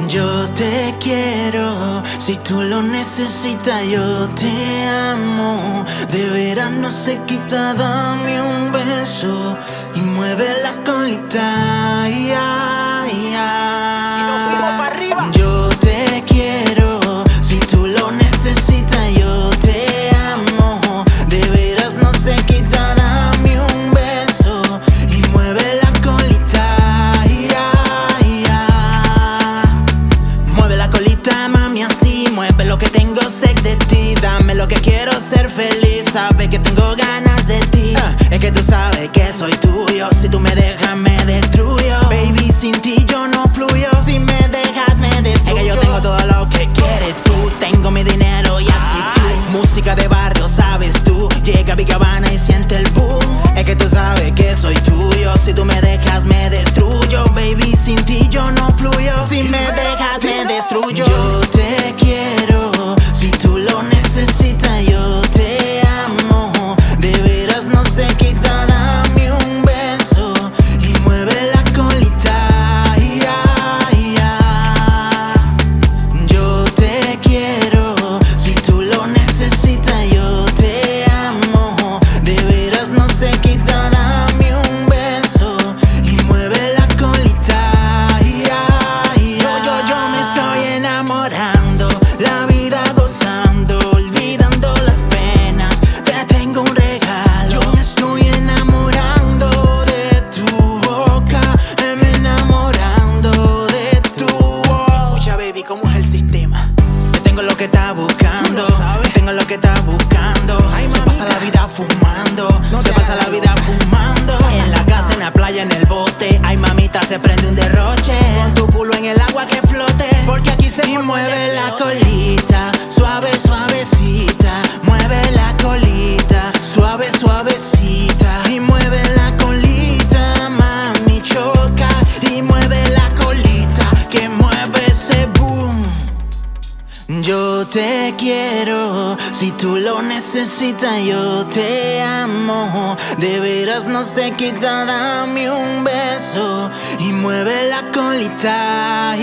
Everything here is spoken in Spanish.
Yo te quiero, si tú lo necesitas, yo te amo. De veras no se quita, dame un beso y mueve la colita. Y nos fuimos para arriba. Yo te quiero, si tú lo necesitas, yo te amo. De veras no se quita, dame un beso y mueve la colita. Mueve la colita, mami, así. Mueve lo que tengo sed de ti. Dame lo que quiero, ser feliz. Sabes que tengo ganas de ti. Es que tú sabes que soy tuyo. Si tú me dejas, me destruyo. Baby, sin ti yo no fluyo. Si me dejas, me destruyo. Es que yo tengo todo lo que quieres tú. Tengo mi dinero y actitud. Música de barrio, sabes tú. Llega a Big Habana y siente el boom. Es que tú sabes que soy tuyo. Si tú me dejas, me destruyo. Baby, sin ti yo no fluyo. Si me dejas, me destruyo. Yo te quiero, si tú lo necesitas, yo te amo. De veras no se quita, dame un beso y mueve la colita. Yo te quiero, si tú lo necesitas, yo te amo. De veras no se quita, dame un beso y mueve la colita. Yo me estoy enamorando, la vida gozando, olvidando las penas. Te tengo un regalo. Yo me estoy enamorando de tu boca, me enamorando de tu voz. Escucha, baby, ¿cómo es el sistema? Yo tengo lo que estás buscando, tengo lo que estás buscando. Se pasa la vida fumando, se pasa la vida fumando. En la casa, en la playa, en el bote. Ay, mamita, se prende un derroche. Con tu culo en el agua que flote. Porque aquí se mueve la colita, suave, suavecita. Mueve la colita, suave, suavecita. Y mueve la colita, mami, choca. Y mueve la colita, que mueve ese boom. Yo te quiero, si tú lo necesitas, yo te amo. De veras no se quita, dame un beso y mueve la colita.